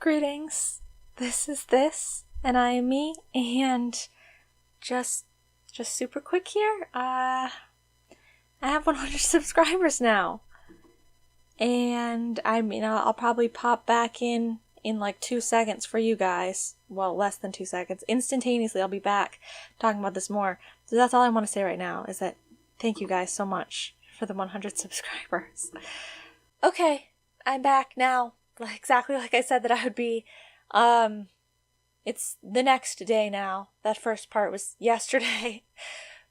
Greetings. This, and I am me, and just super quick here. I have 100 subscribers now, and I mean, I'll probably pop back in like 2 seconds for you guys. Well, less than 2 seconds. Instantaneously, I'll be back talking about this more. So that's all I want to say right now, is that thank you guys so much for the 100 subscribers. Okay, I'm back now. Exactly like I said that I would be. It's the next day now. That first part was yesterday.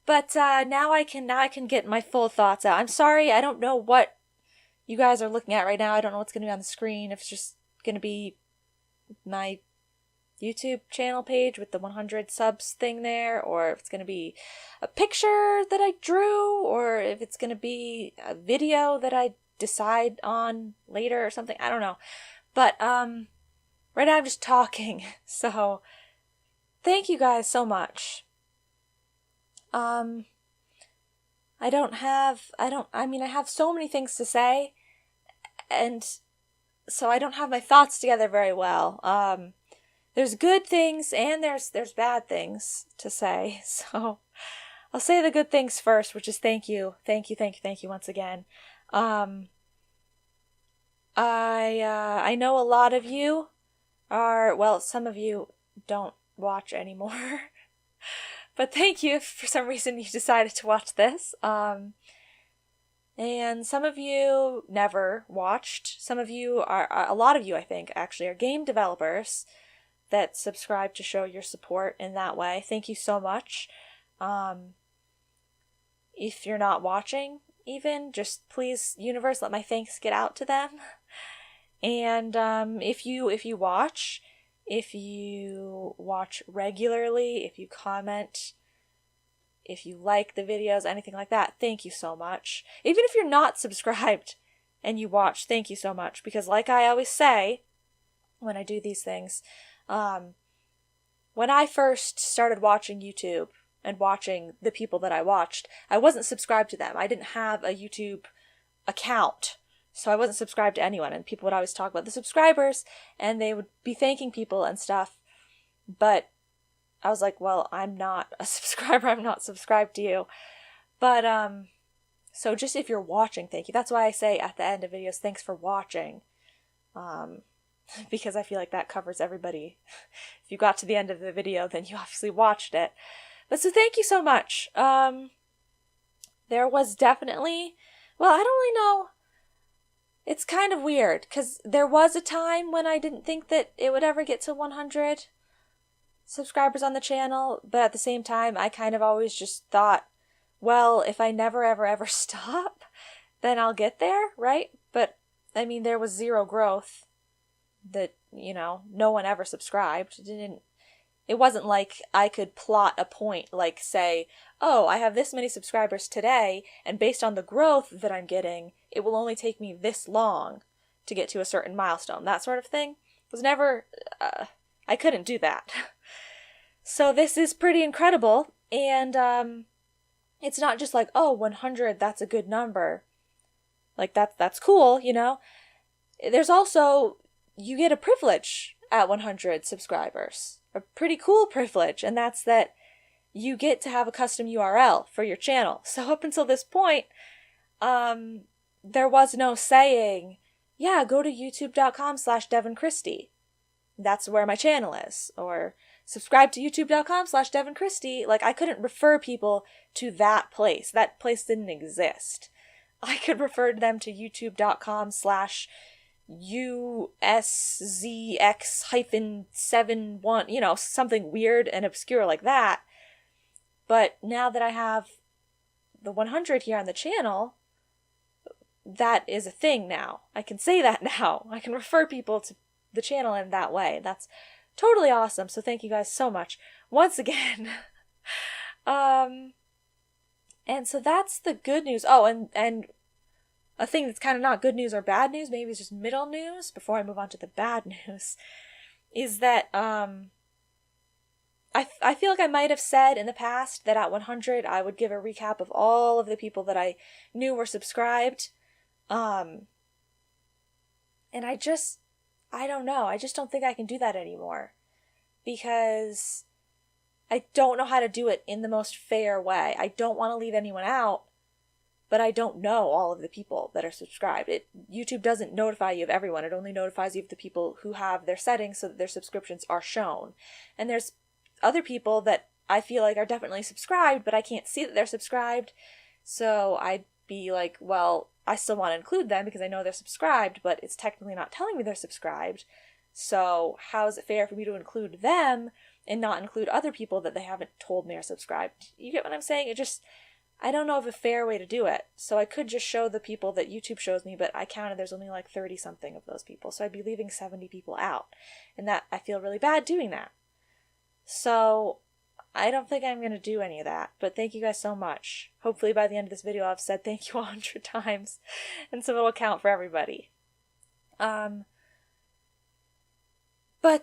But now I can get my full thoughts out. I'm sorry, I don't know what you guys are looking at right now. I don't know what's going to be on the screen. If it's just going to be my YouTube channel page with the 100 subs thing there, or if it's going to be a picture that I drew, or if it's going to be a video that I decide on later or something. I don't know. But right now I'm just talking. So thank you guys so much. I have so many things to say, and so I don't have my thoughts together very well. There's good things and there's bad things to say. So I'll say the good things first, which is thank you once again. I know a lot of you are, well, some of you don't watch anymore, but thank you if for some reason you decided to watch this. And some of you never watched. Some of you are, a lot of you I think actually are game developers that subscribe to show your support in that way. Thank you so much. If you're not watching, even, just please, universe, let my thanks get out to them. And if you watch regularly, if you comment, if you like the videos, anything like that, thank you so much. Even if you're not subscribed and you watch, thank you so much. Because like I always say when I do these things, when I first started watching YouTube and watching the people that I watched, I wasn't subscribed to them. I didn't have a YouTube account, so I wasn't subscribed to anyone. And people would always talk about the subscribers, and they would be thanking people and stuff. But I was like, well, I'm not a subscriber. I'm not subscribed to you. But, so just if you're watching, thank you. That's why I say at the end of videos, thanks for watching. Because I feel like that covers everybody. If you got to the end of the video, then you obviously watched it. But so thank you so much. There was definitely, well, I don't really know. It's kind of weird because there was a time when I didn't think that it would ever get to 100 subscribers on the channel. But at the same time, I kind of always just thought, well, if I never, ever stop, then I'll get there, right? But I mean, there was zero growth that, no one ever subscribed. It wasn't like I could plot a point, like say, oh, I have this many subscribers today, and based on the growth that I'm getting, it will only take me this long to get to a certain milestone. That sort of thing. It was never, I couldn't do that. So this is pretty incredible, and it's not just like, oh, 100, that's a good number. Like, that's cool, There's also, you get a privilege at 100 subscribers. A pretty cool privilege, and that's that you get to have a custom URL for your channel. So up until this point, there was no saying, yeah, go to youtube.com/DevinCrystie. That's where my channel is. Or subscribe to youtube.com/DevinCrystie. Like, I couldn't refer people to that place. That place didn't exist. I could refer them to youtube.com/USZX-71, something weird and obscure like that. But now that I have the 100 here on the channel, that is a thing now. I can say that now. I can refer people to the channel in that way. That's totally awesome. So thank you guys so much once again. And so that's the good news. Oh, and a thing that's kind of not good news or bad news, maybe it's just middle news before I move on to the bad news, is that I feel like I might have said in the past that at 100 I would give a recap of all of the people that I knew were subscribed. And I I don't know. I just don't think I can do that anymore because I don't know how to do it in the most fair way. I don't want to leave anyone out, but I don't know all of the people that are subscribed. YouTube doesn't notify you of everyone. It only notifies you of the people who have their settings so that their subscriptions are shown. And there's other people that I feel like are definitely subscribed, but I can't see that they're subscribed. So I'd be like, well, I still want to include them because I know they're subscribed, but it's technically not telling me they're subscribed. So how is it fair for me to include them and not include other people that they haven't told me are subscribed? You get what I'm saying? I don't know of a fair way to do it. So I could just show the people that YouTube shows me, but I counted there's only like 30 something of those people. So I'd be leaving 70 people out. And that I feel really bad doing that. So I don't think I'm going to do any of that. But thank you guys so much. Hopefully by the end of this video I've said thank you 100 times. And so it'll count for everybody. But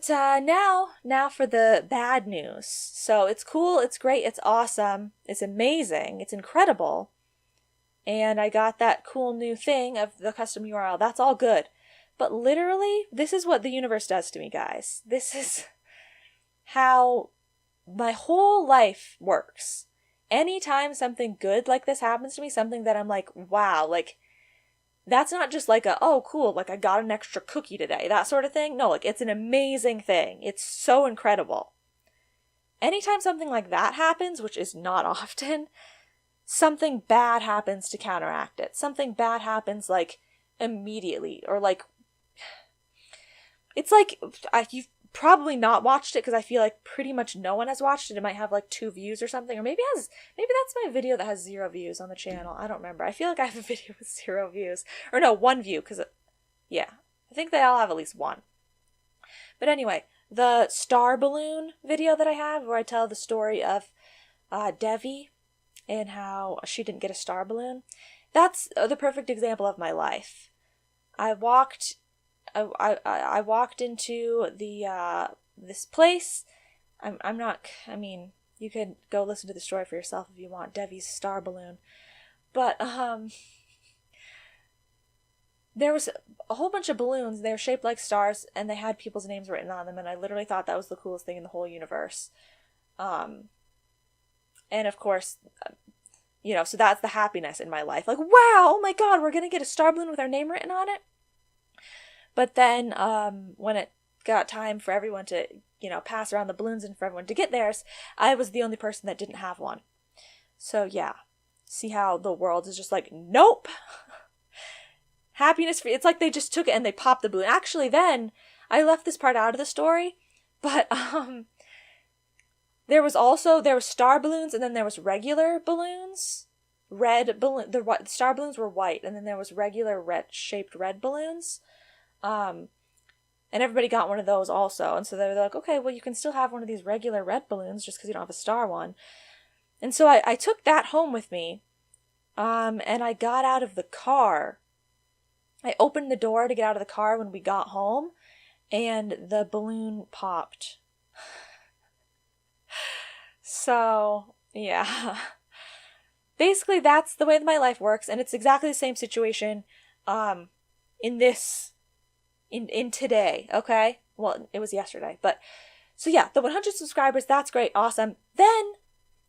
now for the bad news. So it's cool, it's great, it's awesome, it's amazing, it's incredible. And I got that cool new thing of the custom URL. That's all good. But literally, this is what the universe does to me, guys. This is how my whole life works. Anytime something good like this happens to me, something that I'm like, wow, like, that's not just like oh, cool, like I got an extra cookie today, that sort of thing. No, like it's an amazing thing. It's so incredible. Anytime something like that happens, which is not often, something bad happens to counteract it. Something bad happens like immediately, or like, it's like, you've probably not watched it because I feel like pretty much no one has watched it. It might have like 2 views or something, or maybe that's my video that has 0 views on the channel. I don't remember. I feel like I have a video with 0 views, or no, 1 view, because yeah, I think they all have at least 1. But anyway, the star balloon video that I have, where I tell the story of Devi and how she didn't get a star balloon, that's the perfect example of my life. I walked into this place. I mean, you could go listen to the story for yourself if you want, Devi's star balloon. But, there was a whole bunch of balloons. They were shaped like stars, and they had people's names written on them, and I literally thought that was the coolest thing in the whole universe. And of course, so that's the happiness in my life. Like, wow, oh my god, we're gonna get a star balloon with our name written on it? But then, when it got time for everyone to, pass around the balloons and for everyone to get theirs, I was the only person that didn't have one. So yeah, see how the world is just like, nope! Happiness free. It's like they just took it and they popped the balloon. Actually, then, I left this part out of the story, but, there was star balloons, and then there was regular balloons. The star balloons were white, and then there was regular shaped red balloons. And everybody got one of those also. And so they were like, okay, well, you can still have one of these regular red balloons just because you don't have a star one. And so I took that home with me. And I got out of the car. I opened the door to get out of the car when we got home, and the balloon popped. So, yeah. Basically, that's the way that my life works, and it's exactly the same situation, in today, okay? Well, it was yesterday, but, so yeah, the 100 subscribers, that's great, awesome. Then,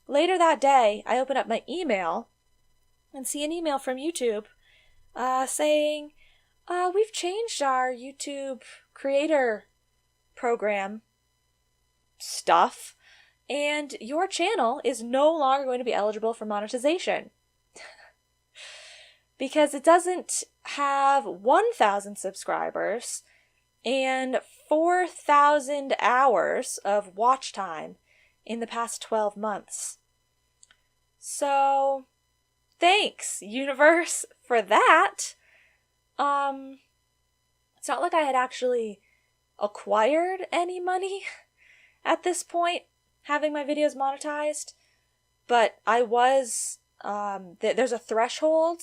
later that day, I open up my email, and see an email from YouTube, saying, we've changed our YouTube creator program stuff, and your channel is no longer going to be eligible for monetization. Because it doesn't have 1,000 subscribers and 4,000 hours of watch time in the past 12 months. So, thanks, universe, for that. It's not like I had actually acquired any money at this point, having my videos monetized, but I was, there's a threshold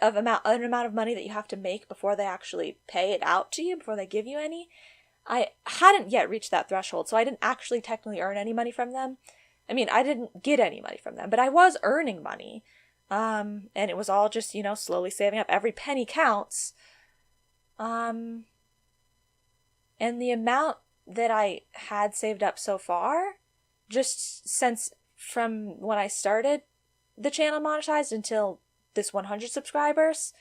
of an amount of money that you have to make before they actually pay it out to you, before they give you any. I hadn't yet reached that threshold, so I didn't actually technically earn any money from them. I mean, I didn't get any money from them, but I was earning money. And it was all just, slowly saving up. Every penny counts. And the amount that I had saved up so far, just since from when I started the channel monetized until this 100 subscribers,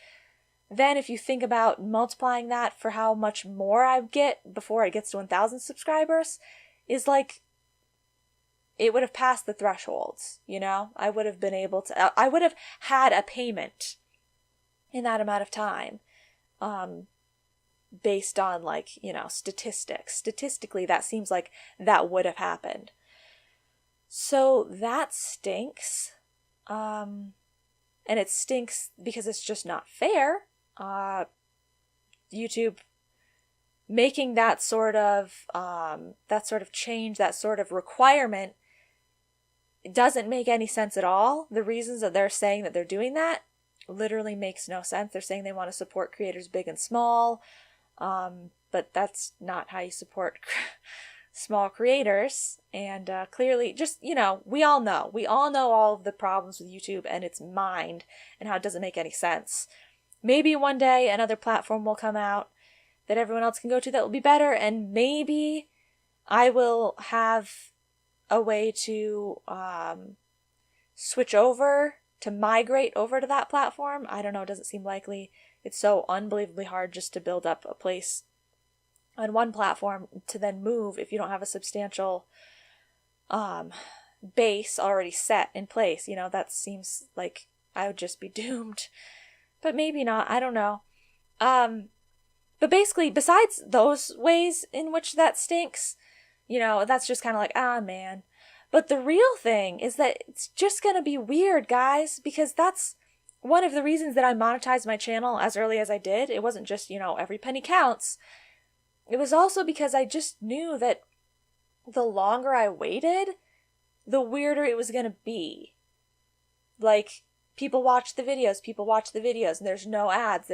then if you think about multiplying that for how much more I get before it gets to 1,000 subscribers, is like, it would have passed the thresholds, you know? I would have been able to, I would have had a payment in that amount of time, based on, like, you know, statistics. Statistically, that seems like that would have happened. So that stinks. And it stinks because it's just not fair. YouTube making that sort of change, that sort of requirement, it doesn't make any sense at all. The reasons that they're saying that they're doing that literally makes no sense. They're saying they want to support creators big and small, but that's not how you support small creators. And clearly, just, you know, we all know all of the problems with YouTube and its mind and how it doesn't make any sense. Maybe one day another platform will come out that everyone else can go to that will be better, and maybe I will have a way to switch over, to migrate over to that platform. I don't know, it doesn't seem likely. It's so unbelievably hard just to build up a place on one platform to then move if you don't have a substantial base already set in place. You know, that seems like I would just be doomed. But maybe not, I don't know. But basically, besides those ways in which that stinks, you know, that's just kind of like, ah, man. But the real thing is that it's just going to be weird, guys, because that's one of the reasons that I monetized my channel as early as I did. It wasn't just, you know, every penny counts. It was also because I just knew that the longer I waited, the weirder it was going to be. Like, people watch the videos, and there's no ads.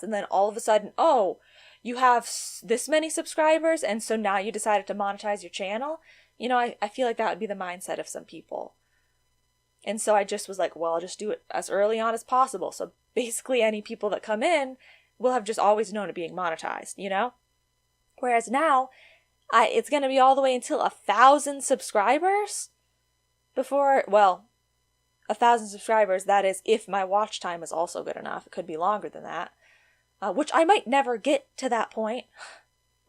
And then all of a sudden, oh, you have this many subscribers, and so now you decided to monetize your channel. You know, I feel like that would be the mindset of some people. And so I just was like, well, I'll just do it as early on as possible. So basically any people that come in will have just always known it being monetized, you know? Whereas now, it's going to be all the way until 1,000 subscribers before, well, 1,000 subscribers, that is, if my watch time is also good enough. It could be longer than that, which I might never get to that point.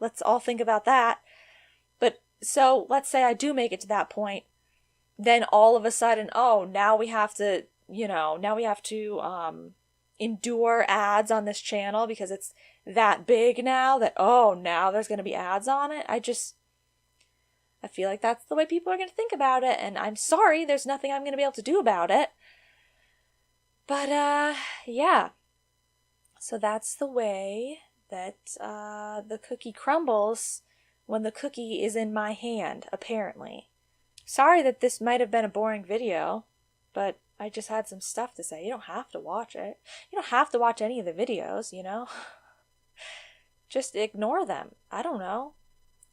Let's all think about that. But so let's say I do make it to that point, then all of a sudden, oh, now we have to, you know, endure ads on this channel because it's that big now that, oh, now there's going to be ads on it. I feel like that's the way people are going to think about it, and I'm sorry, there's nothing I'm going to be able to do about it. But, yeah. So that's the way that the cookie crumbles when the cookie is in my hand, apparently. Sorry that this might have been a boring video, but I just had some stuff to say. You don't have to watch it. You don't have to watch any of the videos, you know? Just ignore them. I don't know.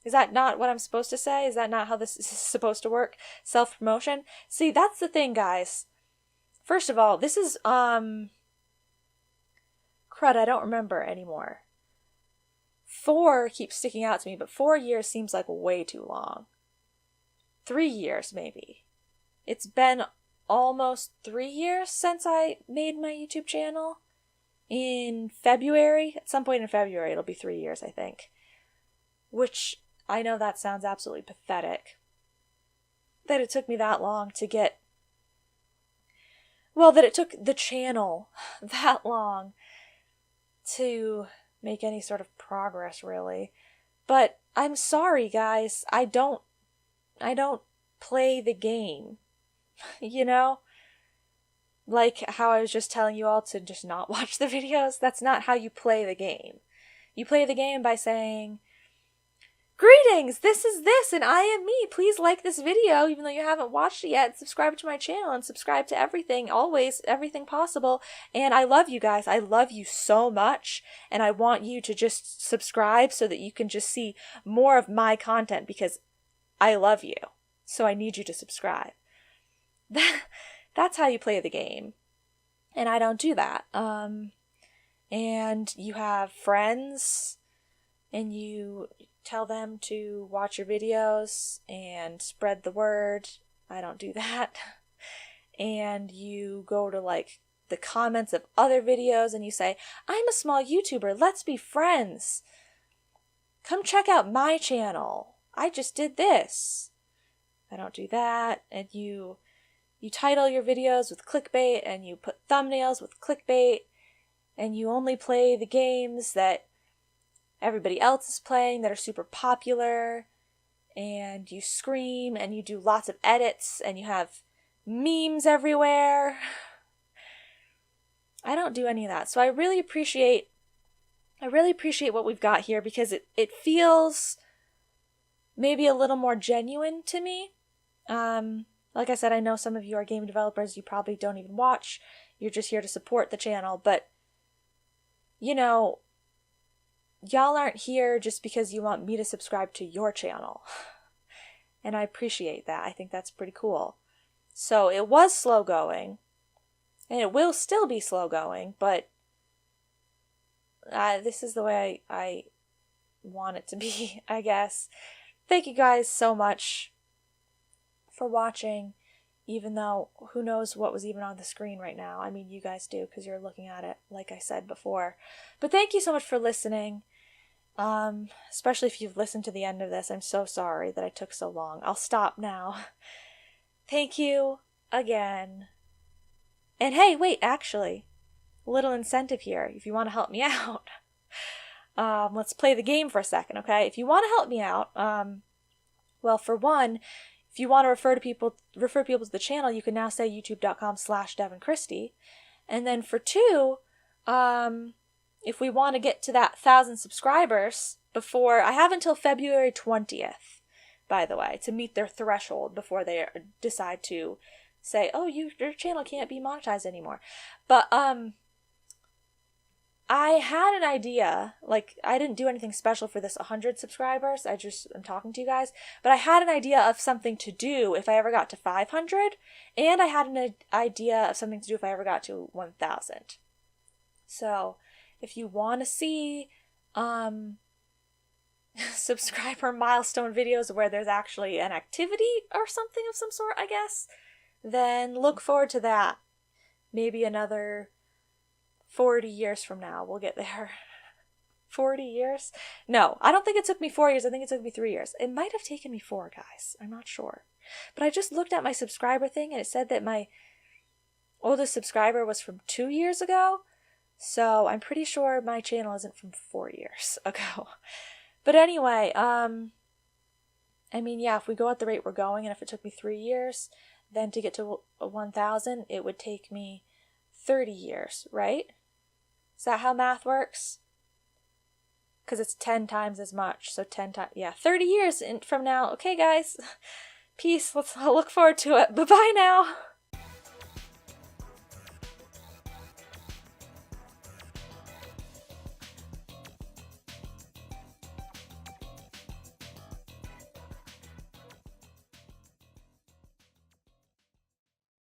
Is that not what I'm supposed to say? Is that not how this is supposed to work? Self-promotion? See, that's the thing, guys. First of all, this is, crud, I don't remember anymore. 4 keeps sticking out to me, but 4 years seems like way too long. 3 years, maybe. It's been almost 3 years since I made my YouTube channel. In February, at some point in February, it'll be 3 years, I think. Which, I know that sounds absolutely pathetic. That it took me that long to get... Well, that it took the channel that long to make any sort of progress, really. But I'm sorry, guys. I don't play the game. You know? Like how I was just telling you all to just not watch the videos. That's not how you play the game. You play the game by saying, greetings, this is this, and I am me. Please like this video, even though you haven't watched it yet. Subscribe to my channel and subscribe to everything, always, everything possible. And I love you guys. I love you so much. And I want you to just subscribe so that you can just see more of my content because I love you. So I need you to subscribe. That's how you play the game. And I don't do that. And you have friends and you tell them to watch your videos and spread the word. I don't do that. And you go to like the comments of other videos and you say, I'm a small YouTuber, let's be friends. Come check out my channel. I just did this. I don't do that. And you title your videos with clickbait and you put thumbnails with clickbait and you only play the games that everybody else is playing that are super popular, and you scream and you do lots of edits and you have memes everywhere. I don't do any of that. So I really appreciate what we've got here, because it feels maybe a little more genuine to me. Like I said, I know some of you are game developers, you probably don't even watch, you're just here to support the channel, but you know, y'all aren't here just because you want me to subscribe to your channel. And I appreciate that. I think that's pretty cool. So it was slow going, and it will still be slow going, but this is the way I want it to be, I guess. Thank you guys so much for watching, even though who knows what was even on the screen right now. I mean, you guys do, because you're looking at it, like I said before. But thank you so much for listening. Especially if you've listened to the end of this. I'm so sorry that I took so long. I'll stop now. Thank you again. And hey, wait, actually, a little incentive here if you want to help me out. Let's play the game for a second, okay? If you want to help me out, well, for one, if you want to refer people to the channel, you can now say youtube.com/DevinCrystie. And then for two, if we want to get to that 1,000 subscribers before, I have until February 20th, by the way, to meet their threshold before they decide to say, oh, your channel can't be monetized anymore. But, I had an idea, like, I didn't do anything special for this 100 subscribers, I'm talking to you guys, but I had an idea of something to do if I ever got to 500, and I had an idea of something to do if I ever got to 1,000. So, if you want to see subscriber milestone videos where there's actually an activity or something of some sort, I guess, then look forward to that. Maybe another 40 years from now we'll get there. 40 years? No, I don't think it took me 4 years. I think it took me 3 years. It might have taken me 4, guys. I'm not sure. But I just looked at my subscriber thing and it said that my oldest subscriber was from 2 years ago. So I'm pretty sure my channel isn't from 4 years ago. But anyway, I mean, yeah, if we go at the rate we're going, and if it took me 3 years, then to get to 1,000, it would take me 30 years, right? Is that how math works? Because it's 10 times as much, so 10 times, yeah, 30 years from now. Okay, guys, peace. I'll look forward to it. Bye-bye now.